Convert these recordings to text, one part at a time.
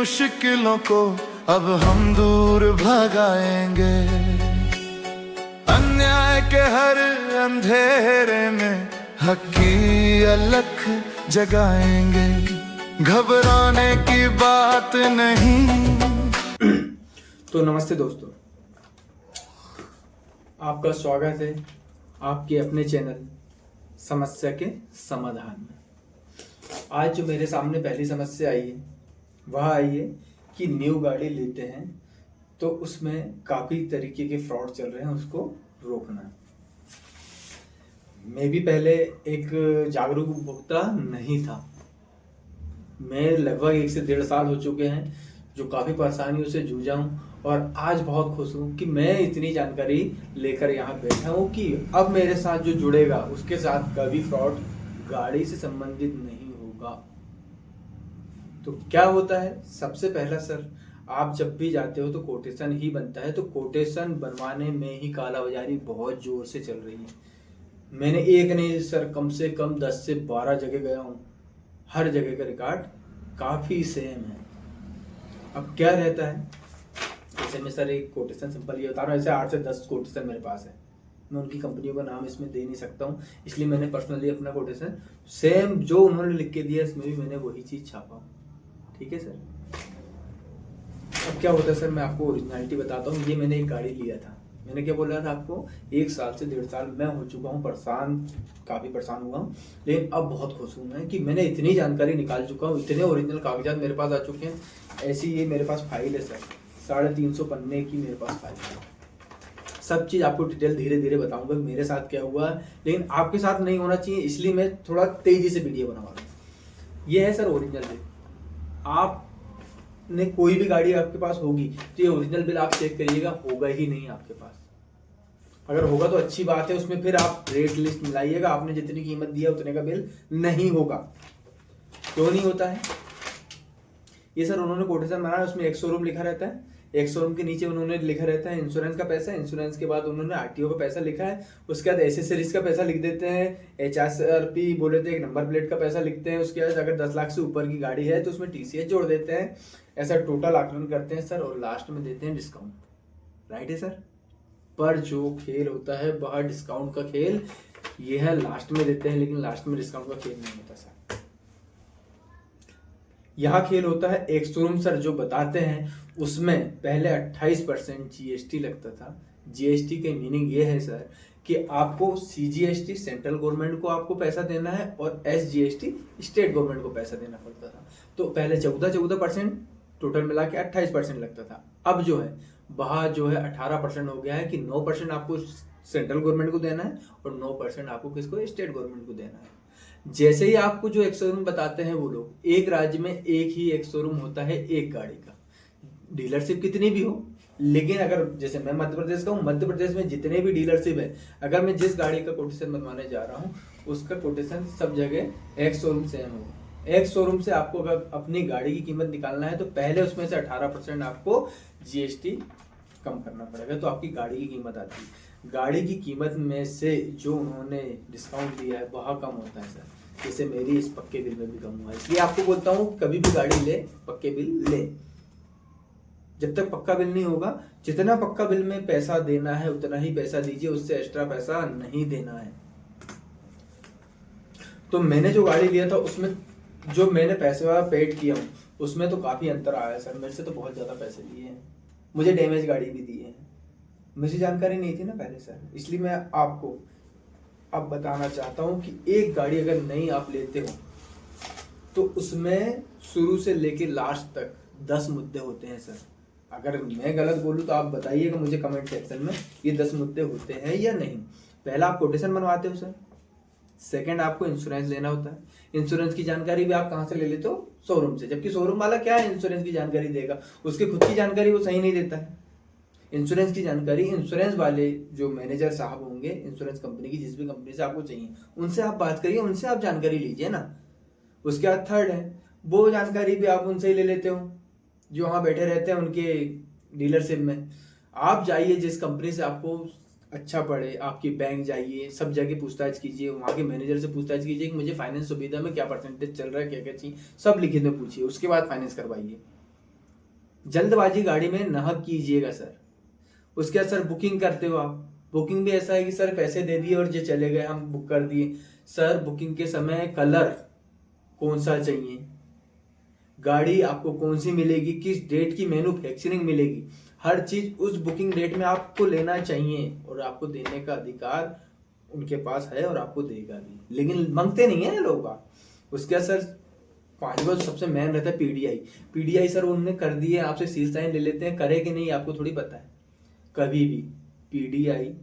मुश्किलों को अब हम दूर भगाएंगे। अन्याय के हर अंधेरे में हक की अलख जगाएंगे। घबराने की बात नहीं। तो नमस्ते दोस्तों, आपका स्वागत है आपके अपने चैनल समस्या के समाधान में। आज जो मेरे सामने पहली समस्या आई है वह आई है कि न्यू गाड़ी लेते हैं तो उसमें काफ़ी तरीके के फ्रॉड चल रहे हैं, उसको रोकना है। मैं भी पहले एक जागरूक उपभोक्ता नहीं था। मैं लगभग 1 से 1.5 साल हो चुके हैं जो काफ़ी परेशानियों से जूझा हूँ और आज बहुत खुश हूँ कि मैं इतनी जानकारी लेकर यहाँ बैठा हूँ कि अब मेरे साथ जो जुड़ेगा उसके साथ कभी फ्रॉड गाड़ी से संबंधित नहीं होगा। तो क्या होता है, सबसे पहला सर, आप जब भी जाते हो तो कोटेशन ही बनता है। तो कोटेशन बनवाने में ही कालाबाजारी बहुत जोर से चल रही है। मैंने एक नहीं सर, कम से कम 10 से 12 जगह गया हूँ। हर जगह का रिकॉर्ड काफ़ी सेम है। अब क्या रहता है, जैसे मैं सर एक कोटेशन सिंपल ये बता रहा हूँ, ऐसे 8 से 10 कोटेशन मेरे पास है। मैं उनकी कंपनियों का नाम इसमें दे नहीं सकता हूँ, इसलिए मैंने पर्सनली अपना कोटेशन सेम जो उन्होंने लिख के दिया इसमें भी मैंने वही चीज़ छापा हूँ। ठीक है सर। अब क्या होता है सर, मैं आपको ओरिजिनलिटी बताता हूँ। ये मैंने एक गाड़ी लिया था, मैंने क्या बोल रहा था आपको, 1 साल से 1.5 साल मैं हो चुका हूँ परेशान, काफ़ी परेशान हुआ हूँ। लेकिन अब बहुत खुश हूँ मैं कि मैंने इतनी जानकारी निकाल चुका हूँ, इतने ओरिजिनल कागजात मेरे पास आ चुके हैं। ऐसी ये मेरे पास फाइल है सर, 350 पन्ने की मेरे पास फाइल है। सब चीज़ आपको डिटेल धीरे धीरे बताऊंगा मेरे साथ क्या हुआ, लेकिन आपके साथ नहीं होना चाहिए, इसलिए मैं थोड़ा तेजी से वीडियो बना रहा हूँ। ये है सर ओरिजिनल बिल। आपने कोई भी गाड़ी आपके पास होगी तो ये ओरिजिनल बिल आप चेक करिएगा, होगा ही नहीं आपके पास। अगर होगा तो अच्छी बात है, उसमें फिर आप रेट लिस्ट मिलाइएगा, आपने जितनी कीमत दी है उतने का बिल नहीं होगा। क्यों नहीं होता है ये सर, उन्होंने कोटेशन बनाया, उसमें एक शोरूम लिखा रहता है, एक शोरूम के नीचे उन्होंने लिखा रहता है इंश्योरेंस का पैसा, इंश्योरेंस के बाद उन्होंने आरटीओ का पैसा लिखा है, उसके बाद एसेसरीज का पैसा लिख देते हैं, एचआरपी बोले थे, एक नंबर प्लेट का पैसा लिखते हैं, उसके बाद अगर 10 लाख से ऊपर की गाड़ी है तो उसमें टीसीएस जोड़ देते हैं। ऐसा टोटल आकलन करते हैं सर और लास्ट में देते हैं डिस्काउंट। राइट है सर, पर जो खेल होता है वह डिस्काउंट का खेल ये है, लास्ट में देते हैं लेकिन लास्ट में डिस्काउंट का खेल नहीं होता सर। यहाँ खेल होता है एक शोरूम सर जो बताते हैं उसमें पहले 28% जीएसटी लगता था। जीएसटी के मीनिंग ये है सर कि आपको सीजीएसटी सेंट्रल गवर्नमेंट को आपको पैसा देना है और एसजीएसटी स्टेट गवर्नमेंट को पैसा देना पड़ता था। तो पहले 14% टोटल मिला के 28% लगता था। अब जो है वहाँ जो है 18% हो गया है कि 9% आपको सेंट्रल गवर्नमेंट को देना है और 9% आपको किसको, स्टेट गवर्नमेंट को देना है। जैसे ही आपको जो एक शोरूम बताते हैं वो लोग, एक राज्य में एक ही एक शोरूम होता है एक गाड़ी का, डीलरशिप कितनी भी हो, लेकिन अगर जैसे मैं मध्य प्रदेश का हूँ, मध्य प्रदेश में जितने भी डीलरशिप है, अगर मैं जिस गाड़ी का कोटेशन बनवाने जा रहा हूँ उसका कोटेशन सब जगह एक शोरूम सेम होगा। एक शोरूम से आपको अगर अपनी गाड़ी की कीमत निकालना है तो पहले उसमें से 18% आपको जीएसटी कम करना पड़ेगा, तो आपकी गाड़ी की कीमत आती है। गाड़ी की कीमत में से जो उन्होंने डिस्काउंट दिया है वह कम होता है सर। जैसे मेरी इस पक्के बिल में भी कम हुआ है, इसलिए आपको बोलता हूँ कभी भी गाड़ी ले पक्के बिल ले। जब तक पक्का बिल नहीं होगा, जितना पक्का बिल में पैसा देना है उतना ही पैसा दीजिए, उससे एक्स्ट्रा पैसा नहीं देना है। तो मैंने जो गाड़ी लिया था उसमें जो मैंने पैसे पेड किया हूँ उसमें तो काफी अंतर आया है सर। मेरे से तो बहुत ज्यादा पैसे लिए हैं, मुझे डैमेज गाड़ी भी दी है। मुझे जानकारी नहीं थी ना पहले सर, इसलिए मैं आपको अब बताना चाहता हूँ कि एक गाड़ी अगर नई आप लेते हो तो उसमें शुरू से लेके लास्ट तक 10 मुद्दे होते हैं सर। अगर मैं गलत बोलूँ तो आप बताइएगा मुझे कमेंट सेक्शन में, ये 10 मुद्दे होते हैं या नहीं। पहला आप कोटेशन बनवाते हो सर, सेकंड आपको इंश्योरेंस लेना होता है। इंश्योरेंस की जानकारी भी आप कहाँ से ले लेते हो, शोरूम से, जबकि शोरूम वाला क्या है इंश्योरेंस की जानकारी देगा, उसकी खुद की जानकारी वो सही नहीं देता है। इंश्योरेंस की जानकारी इंश्योरेंस वाले जो मैनेजर साहब होंगे इंश्योरेंस कंपनी की, जिस भी कंपनी से आपको चाहिए उनसे आप बात करिए, उनसे आप जानकारी लीजिए ना। उसके बाद थर्ड है, वो जानकारी भी आप उनसे ही ले लेते हो जो वहाँ बैठे रहते हैं उनके डीलरशिप में। आप जाइए जिस कंपनी से आपको अच्छा पड़े, आपकी बैंक जाइए, सब जगह पूछताछ कीजिए, वहाँ के मैनेजर से पूछताछ कीजिए कि मुझे फाइनेंस सुविधा में क्या परसेंटेज चल रहा है, क्या क्या चाहिए, सब लिखित में पूछिए, उसके बाद फाइनेंस करवाइए। जल्दबाजी गाड़ी में ना कीजिएगा सर। उसके बाद सर बुकिंग करते हो आप, बुकिंग भी ऐसा है कि सर पैसे दे दिए और ये चले गए, हम बुक कर दिए। सर बुकिंग के समय कलर कौन सा चाहिए, गाड़ी आपको कौन सी मिलेगी, किस डेट की मैन्युफैक्चरिंग मिलेगी, हर चीज उस बुकिंग डेट में आपको लेना चाहिए और आपको देने का अधिकार उनके पास है और आपको देगा भी, लेकिन मांगते नहीं है लोग आप। उसके बाद सर पांचवा सबसे मेन रहता है पीडीआई। पीडीआई सर उन्होंने कर दिए, आपसे सील साइन ले लेते हैं, करे कि नहीं आपको थोड़ी पता है। कभी भी पीडीआई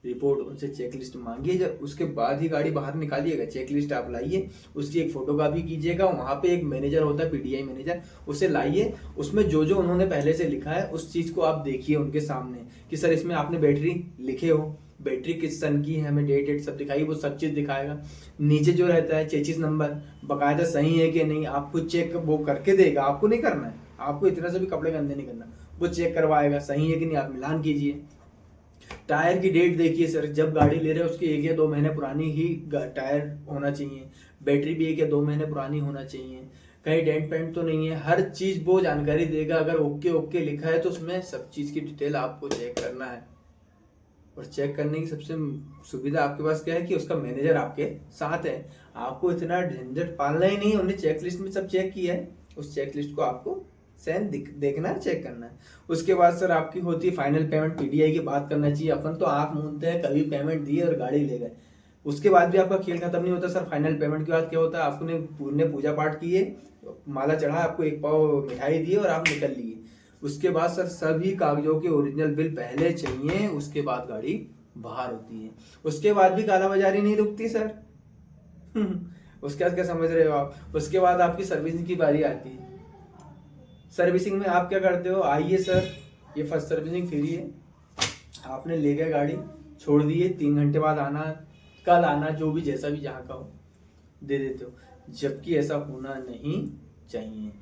रिपोर्ट उनसे चेकलिस्ट मांगिए, जब उसके बाद ही गाड़ी बाहर निकालिएगा। चेकलिस्ट आप लाइए, उसकी एक फोटोकॉपी कीजिएगा, वहाँ पे एक मैनेजर होता है पीडीआई मैनेजर, उसे लाइए, उसमें जो जो उन्होंने पहले से लिखा है उस चीज़ को आप देखिए उनके सामने कि सर इसमें आपने बैटरी लिखे हो, बैटरी किस सन की है, हमें डेट सब दिखाइए, वो सब चीज़ दिखाएगा। नीचे जो रहता है चेचिस नंबर बाकायदा सही है कि नहीं, आपको चेक वो करके देगा, आपको नहीं करना है, आपको इतना से भी कपड़े गंदे नहीं करना, वो चेक करवाएगा सही है कि नहीं, आप मिलान कीजिए। टायर की डेट देखिए सर, जब गाड़ी ले रहे हैं उसकी 1 या 2 महीने पुरानी ही टायर होना चाहिए। बैटरी भी 1 या 2 महीने पुरानी होना चाहिए, कहीं डेंट पेंट तो नहीं है, हर चीज वो जानकारी देगा। अगर ओके ओके लिखा है तो उसमें सब चीज की डिटेल आपको चेक करना है। और चेक करने की सबसे सुविधा आपके पास क्या है कि उसका मैनेजर आपके साथ है, आपको इतना झंझट पालना ही नहीं, उन्हें चेक लिस्ट में सब चेक किया है, उस चेक लिस्ट को आपको सेन देखना है, चेक करना है। उसके बाद सर आपकी होती है फाइनल पेमेंट। पीडीआई की बात करना चाहिए, अपन तो आंख मूंदते हैं, कभी पेमेंट दिए और गाड़ी ले गए, उसके बाद भी आपका खेल खत्म नहीं होता सर। फाइनल पेमेंट के बाद क्या होता है, आपने पूजा पाठ किए, माला चढ़ा, आपको 1 पाव मिठाई दी और आप निकल लिए। उसके बाद सर सभी कागजों के ओरिजिनल बिल पहले चाहिए, उसके बाद गाड़ी बाहर होती है। उसके बाद भी कालाबाजारी नहीं रुकती सर। उसके बाद क्या समझ रहे हो आप, उसके बाद आपकी सर्विसिंग की बारी आती है। सर्विसिंग में आप क्या करते हो, आइए सर ये फर्स्ट सर्विसिंग फ्री है, आपने ले गए गाड़ी, छोड़ दिए, 3 घंटे बाद आना, कल आना, जो भी जैसा भी जहाँ का हो दे देते हो, जबकि ऐसा होना नहीं चाहिए।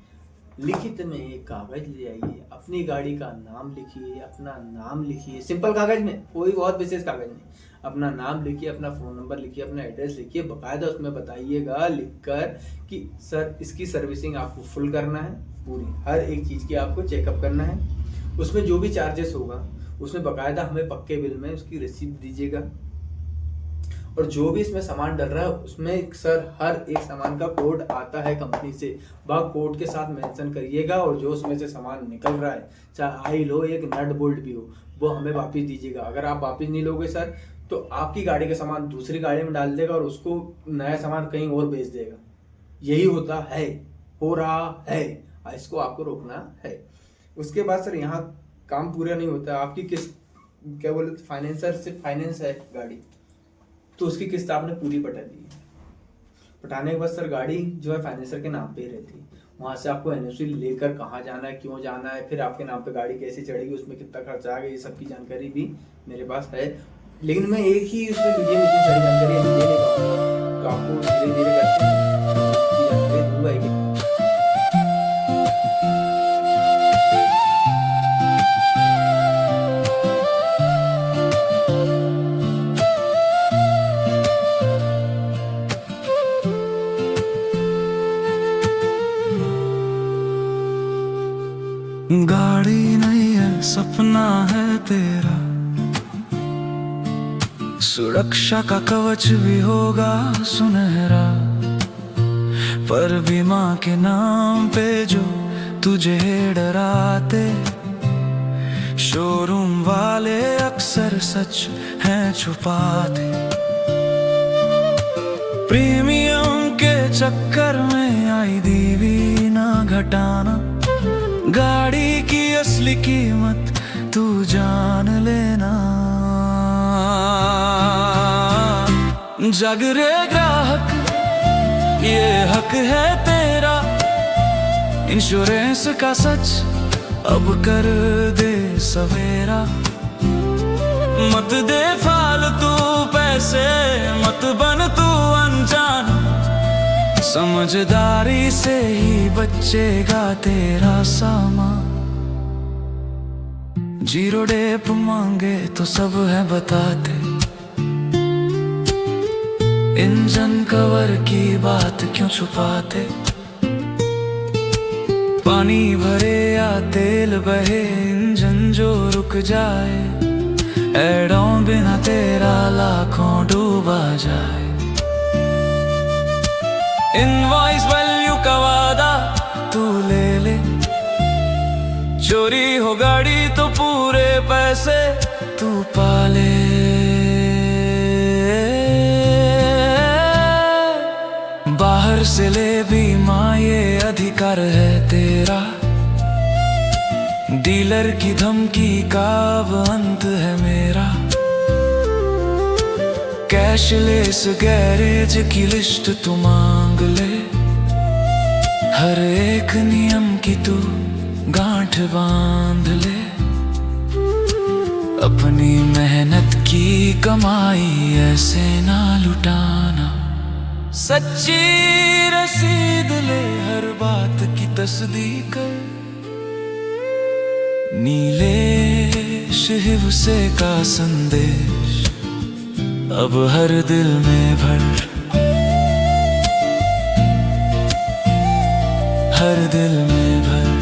लिखित में एक कागज ले आइए, अपनी गाड़ी का नाम लिखिए, अपना नाम लिखिए, सिंपल कागज में, कोई बहुत विशेष कागज नहीं, अपना नाम लिखिए, अपना फोन नंबर लिखिए, अपना एड्रेस लिखिए, बकायदा उसमें बताइएगा लिखकर कि सर इसकी सर्विसिंग आपको फुल करना है, पूरी हर एक चीज की आपको चेकअप करना है, उसमें जो भी चार्जेस होगा उसमें बकायदा हमें पक्के बिल में उसकी रिसीप्ट दीजिएगा। और जो भी इसमें सामान डल रहा है उसमें सर हर एक सामान का कोड आता है कंपनी से, वह कोड के साथ मेंशन करिएगा, और जो उसमें से सामान निकल रहा है, चाहे आयल हो, एक नट बोल्ट भी हो, वो हमें वापस दीजिएगा। अगर आप वापस नहीं लोगे सर तो आपकी गाड़ी का सामान दूसरी गाड़ी में डाल देगा और उसको नया सामान कहीं और बेच देगा। यही होता है, हो रहा है, इसको आपको रोकना है। उसके बाद सर यहाँ काम पूरा नहीं होता, आपकी किस्त क्या बोले, फाइनेंसर से फाइनेंस है गाड़ी, तो उसकी किस्त आपने पूरी पटा दी है। पटाने के बाद सर गाड़ी जो है फाइनेंसर के नाम पे ही रहती है, वहां से आपको एनओसी लेकर कहाँ जाना है, क्यों जाना है, फिर आपके नाम पे गाड़ी कैसे चढ़ेगी, उसमें कितना खर्चा आ गया, ये सब की जानकारी भी मेरे पास है। लेकिन मैं एक ही उसमें वीडियो में इतनी सारी जानकारी दे नहीं पाऊंगा, तो आपको धीरे धीरे करके जानकारी दूंगा एक। गाड़ी नहीं है सपना है तेरा, सुरक्षा का कवच भी होगा सुनहरा, पर बीमा के नाम पे जो तुझे डराते, शोरूम वाले अक्सर सच हैं छुपाते। प्रीमियम के चक्कर में आई दीवी ना घटाना, गाड़ी की असली कीमत तू जान लेना। जग रे ग्राहक ये हक है तेरा, इंश्योरेंस का सच अब कर दे सवेरा। मत दे फालतू पैसे, मत बन तू अनजान, समझदारी से ही बचेगा तेरा सामान। जीरो डेप मांगे तो सब है बताते, इंजन कवर की बात क्यों छुपाते। पानी भरे या तेल बहे, इंजन जो रुक जाए, एडों बिना तेरा लाखों डूबा जाए। इनवॉइस वैल्यू का वादा तू ले ले, चोरी हो गाड़ी तो पूरे पैसे तू पाले। बाहर से ले बीमा ये अधिकार है तेरा, डीलर की धमकी का अब अंत है मेरा। कैशलेस गैरेज की लिस्ट तू मांग ले, हर एक नियम की तू गांठ बांध ले। अपनी मेहनत की कमाई ऐसे ना लुटाना, सच्ची रसीद ले हर बात की तस्दीक कर। नीले शिव से का संदेश अब हर दिल में भर, हर दिल में भर।